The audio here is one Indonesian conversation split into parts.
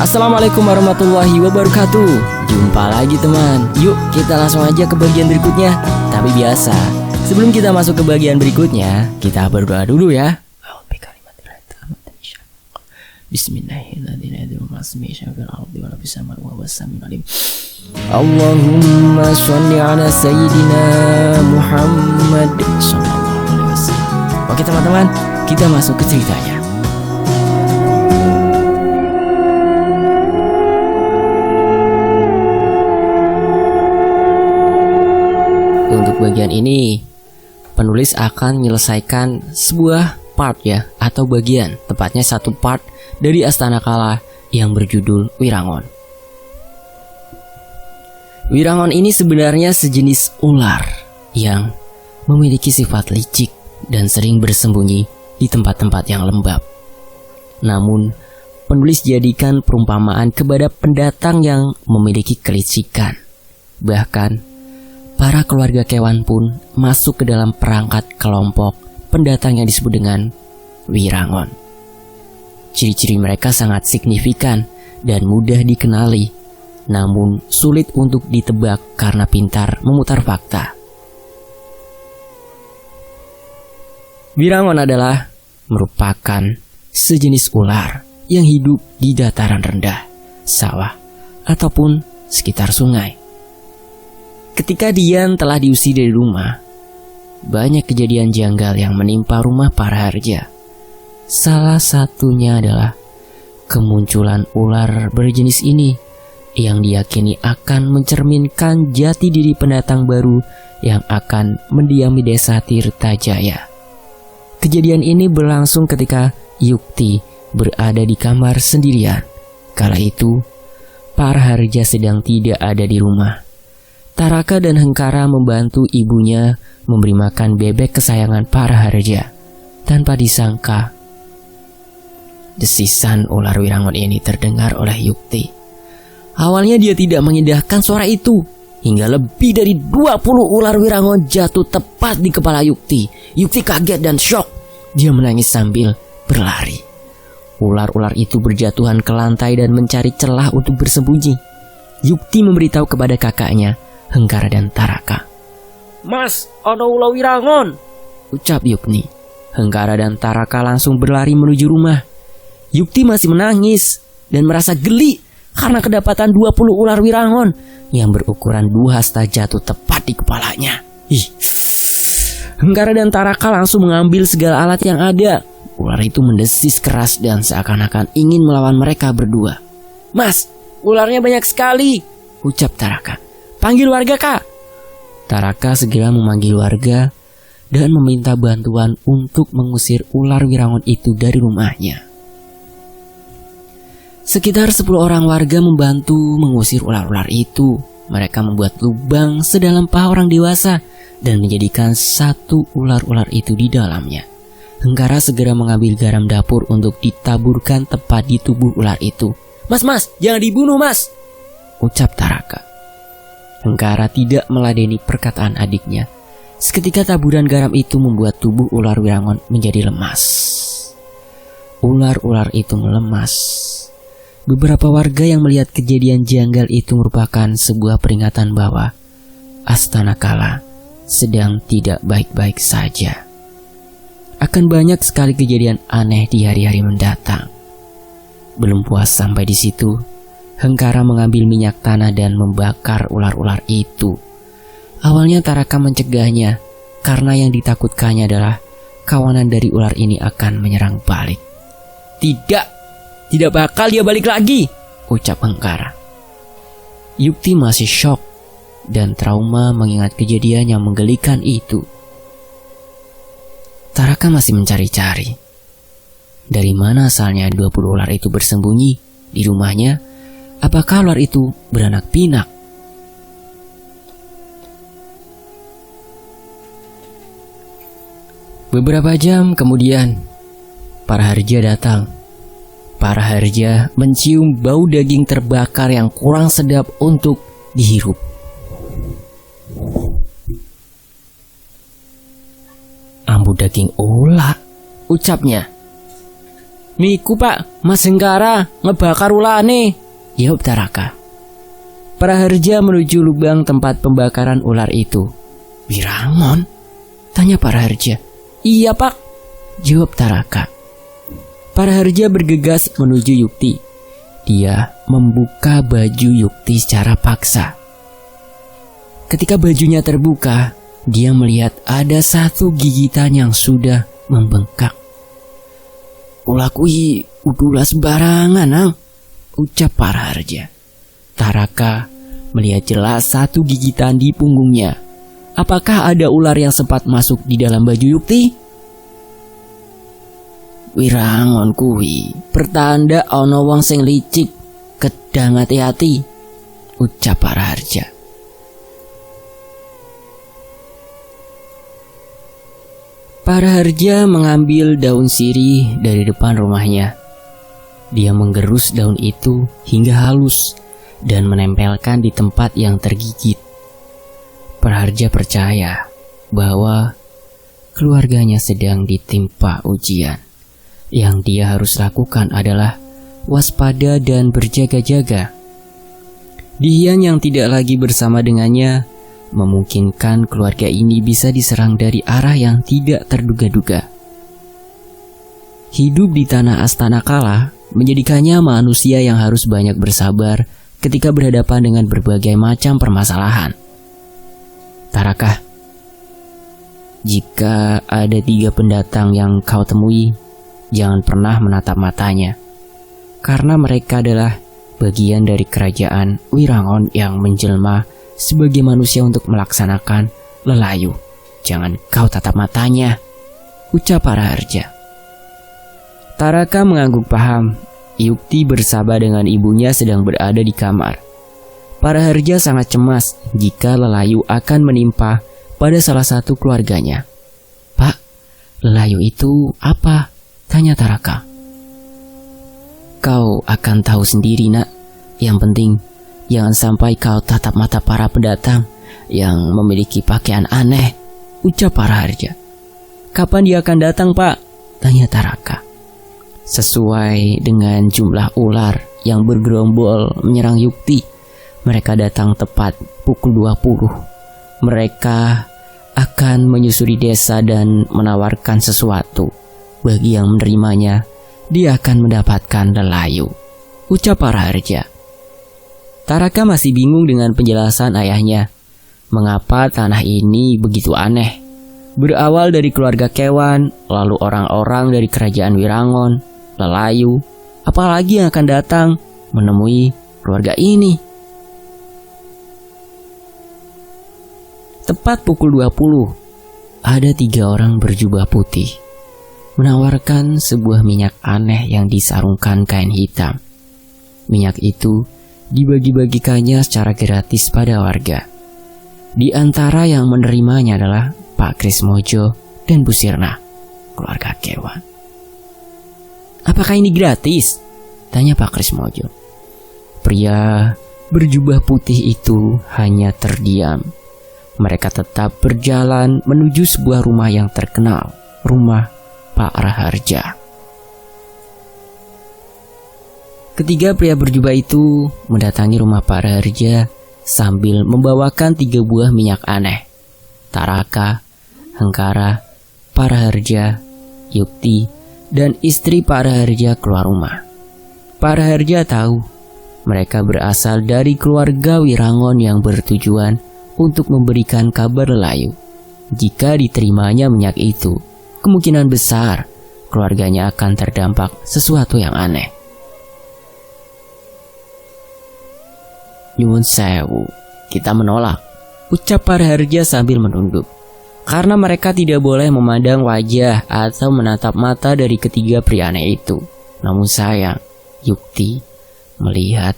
Assalamualaikum warahmatullahi wabarakatuh. Jumpa lagi teman. Yuk kita langsung aja ke bagian berikutnya. Tapi biasa, sebelum kita masuk ke bagian berikutnya, kita berdoa dulu ya. Bismillahirrahmanirrahim. Allahumma sholli ala sayyidina Muhammad sallallahu alaihi wasallam. Oke teman-teman, kita masuk ke ceritanya. Untuk bagian ini, penulis akan menyelesaikan sebuah part ya, atau bagian, tepatnya satu part dari Astana Kala yang berjudul Wirangon. Wirangon ini sebenarnya sejenis ular yang memiliki sifat licik dan sering bersembunyi di tempat-tempat yang lembab. Namun, penulis jadikan perumpamaan kepada pendatang yang memiliki kelicikan. Bahkan, para keluarga kewan pun masuk ke dalam perangkat kelompok pendatang yang disebut dengan Wirangon. Ciri-ciri mereka sangat signifikan dan mudah dikenali, namun sulit untuk ditebak karena pintar memutar fakta. Wirangon adalah merupakan sejenis ular yang hidup di dataran rendah, sawah, ataupun sekitar sungai. Ketika Dian telah diusir dari rumah, banyak kejadian janggal yang menimpa rumah para harja. Salah satunya adalah kemunculan ular berjenis ini yang diyakini akan mencerminkan jati diri pendatang baru yang akan mendiami desa Tirtajaya. Kejadian ini berlangsung ketika Yukti berada di kamar sendirian. Kala itu, para harja sedang tidak ada di rumah. Taraka dan Hengkara membantu ibunya memberi makan bebek kesayangan para harja. Tanpa disangka, desisan ular Wirangon ini terdengar oleh Yukti. Awalnya dia tidak mengindahkan suara itu, hingga lebih dari 20 ular Wirangon jatuh tepat di kepala Yukti. Yukti kaget dan syok. Dia menangis sambil berlari. Ular-ular itu berjatuhan ke lantai dan mencari celah untuk bersembunyi. Yukti memberitahu kepada kakaknya, Hengkara dan Taraka. "Mas, ada ular Wirangon," ucap Yukti. Hengkara dan Taraka langsung berlari menuju rumah. Yukti masih menangis dan merasa geli karena kedapatan 20 ular Wirangon yang berukuran 2 hasta jatuh tepat di kepalanya. Hengkara dan Taraka langsung mengambil segala alat yang ada. Ular itu mendesis keras dan seakan-akan ingin melawan mereka berdua. "Mas, ularnya banyak sekali," ucap Taraka. "Panggil warga, Kak." Taraka segera memanggil warga dan meminta bantuan untuk mengusir ular Wirangon itu dari rumahnya. Sekitar 10 orang warga membantu mengusir ular-ular itu. Mereka membuat lubang sedalam paha orang dewasa dan menjadikan satu ular-ular itu di dalamnya. Hengkara segera mengambil garam dapur untuk ditaburkan tepat di tubuh ular itu. Mas, jangan dibunuh, Mas," ucap Taraka. Hengkara tidak meladeni perkataan adiknya. Seketika taburan garam itu membuat tubuh ular Wirangon menjadi lemas. Ular-ular itu melemas. Beberapa warga yang melihat kejadian janggal itu merupakan sebuah peringatan bahwa Astana Kala sedang tidak baik-baik saja. Akan banyak sekali kejadian aneh di hari-hari mendatang. Belum puas sampai di situ, Hengkara mengambil minyak tanah dan membakar ular-ular itu. Awalnya Taraka mencegahnya karena yang ditakutkannya adalah kawanan dari ular ini akan menyerang balik. Tidak bakal dia balik lagi," ucap Hengkara. Yukti masih syok dan trauma mengingat kejadian yang menggelikan itu. Taraka masih mencari-cari. Dari mana asalnya 20 ular itu bersembunyi di rumahnya? Apakah ular itu beranak pinak? Beberapa jam kemudian, para harja datang. Para harja mencium bau daging terbakar yang kurang sedap untuk dihirup. "Ambu daging ular," ucapnya. Niku Pak, Mas Hengkara ngebakar ulane, jawab Taraka. Praharja menuju lubang tempat pembakaran ular itu. Wirangon? Tanya Praharja. Iya Pak, jawab Taraka. Praharja bergegas menuju Yukti. Dia membuka baju Yukti secara paksa. Ketika bajunya terbuka, dia melihat ada satu gigitan yang sudah membengkak. Ulah kui udulah sembarangan, Ang, ucap Praharja. Taraka melihat jelas satu gigitan di punggungnya. Apakah ada ular yang sempat masuk di dalam baju Yukti? Wirangon kui pertanda ana wong sing licik, kedang hati-hati, ucap Praharja. Praharja mengambil daun sirih dari depan rumahnya. Dia menggerus daun itu hingga halus dan menempelkan di tempat yang tergigit. Praharja percaya bahwa keluarganya sedang ditimpa ujian. Yang dia harus lakukan adalah waspada dan berjaga-jaga. Dihian yang tidak lagi bersama dengannya memungkinkan keluarga ini bisa diserang dari arah yang tidak terduga-duga. Hidup di tanah Astana Kala menjadikannya manusia yang harus banyak bersabar ketika berhadapan dengan berbagai macam permasalahan. Taraka, jika ada 3 pendatang yang kau temui, jangan pernah menatap matanya, karena mereka adalah bagian dari kerajaan Wirangon yang menjelma sebagai manusia untuk melaksanakan lelayu. Jangan kau tatap matanya, ucap Praharja. Taraka mengangguk paham. Yukti bersama dengan ibunya sedang berada di kamar. Praharja sangat cemas jika lelayu akan menimpa pada salah satu keluarganya. Pak, lelayu itu apa? Tanya Taraka. Kau akan tahu sendiri nak. Yang penting jangan sampai kau tatap mata para pendatang yang memiliki pakaian aneh, ucap Praharja. Kapan dia akan datang Pak? Tanya Taraka. Sesuai dengan jumlah ular yang bergerombol menyerang Yukti, mereka datang tepat pukul 20. Mereka akan menyusuri desa dan menawarkan sesuatu. Bagi yang menerimanya, dia akan mendapatkan lelayu, ucap Praharja. Taraka masih bingung dengan penjelasan ayahnya. Mengapa tanah ini begitu aneh? Berawal dari keluarga Kewan, lalu orang-orang dari kerajaan Wirangon, lelayu, apalagi yang akan datang menemui keluarga ini. Tepat pukul 20, ada 3 orang berjubah putih menawarkan sebuah minyak aneh yang disarungkan kain hitam. Minyak itu dibagi-bagikannya secara gratis pada warga. Di antara yang menerimanya adalah Pak Krismojo dan Bu Sirna, keluarga Kewan. Apakah ini gratis? Tanya Pak Krismojo. Pria berjubah putih itu hanya terdiam. Mereka tetap berjalan menuju sebuah rumah yang terkenal, rumah Pak Praharja. Ketiga pria berjubah itu mendatangi rumah Pak Praharja sambil membawakan 3 buah minyak aneh. Taraka, Hengkara, Praharja, Yukti, dan istri Pak Praharja keluar rumah. Pak Praharja tahu mereka berasal dari keluarga Wirangon yang bertujuan untuk memberikan kabar lelayu. Jika diterimanya minyak itu, kemungkinan besar keluarganya akan terdampak sesuatu yang aneh. Nyuwun sewu, kita menolak, ucap Praharja sambil menunduk. Karena mereka tidak boleh memandang wajah atau menatap mata dari ketiga pria aneh itu. Namun sayang, Yukti melihat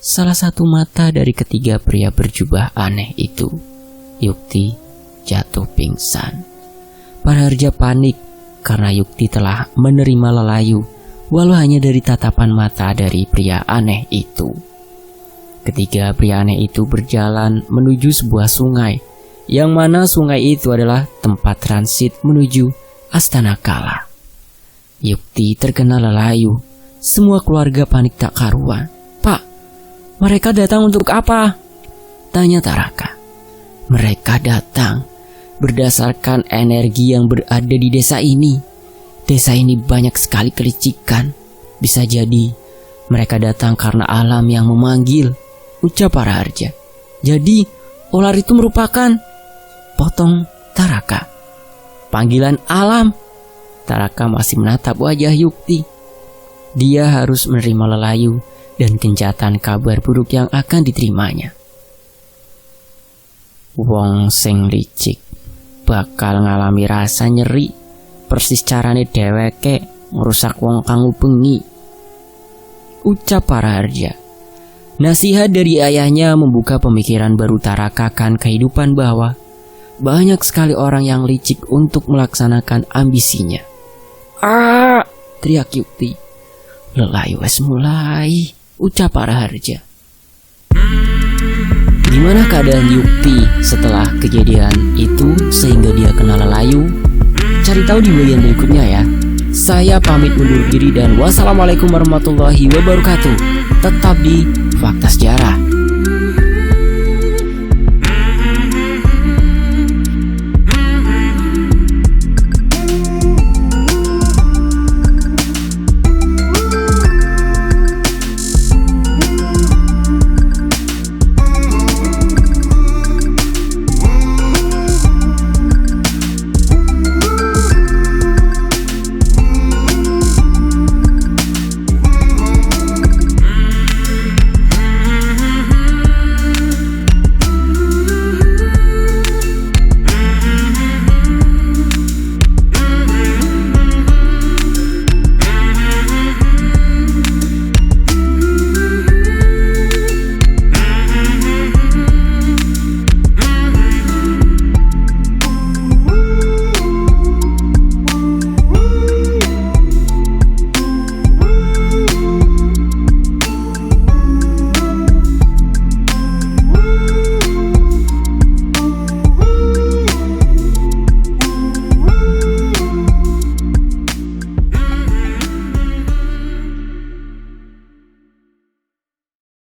salah satu mata dari ketiga pria berjubah aneh itu. Yukti jatuh pingsan. Praharja panik karena Yukti telah menerima lelayu, walau hanya dari tatapan mata dari pria aneh itu. Ketiga pria aneh itu berjalan menuju sebuah sungai, yang mana sungai itu adalah tempat transit menuju Astana Kala. Yukti terkena lelayu. Semua keluarga panik tak karuan. "Pak, mereka datang untuk apa?" tanya Taraka. "Mereka datang berdasarkan energi yang berada di desa ini. Desa ini banyak sekali kelicikan. Bisa jadi mereka datang karena alam yang memanggil," ucap Paraharja. "Jadi ular itu merupakan," potong Taraka. "Panggilan alam." Taraka masih menatap wajah Yukti. Dia harus menerima lelayu dan kencatan kabar buruk yang akan diterimanya. Wong sing licik bakal ngalami rasa nyeri persis carane dheweke ngrusak wong kang bengi, ucap Paraharja. Nasihat dari ayahnya membuka pemikiran baru Taraka akan kehidupan bahwa banyak sekali orang yang licik untuk melaksanakan ambisinya. "Ah!" teriak Yukti. "Lelayu wes mulai," ucap Paraharja. Gimana keadaan Yukti setelah kejadian itu sehingga dia kena lelayu? Cari tahu di bagian berikutnya ya. Saya pamit undur diri dan wassalamualaikum warahmatullahi wabarakatuh. Tetap di Fakta Sejarah.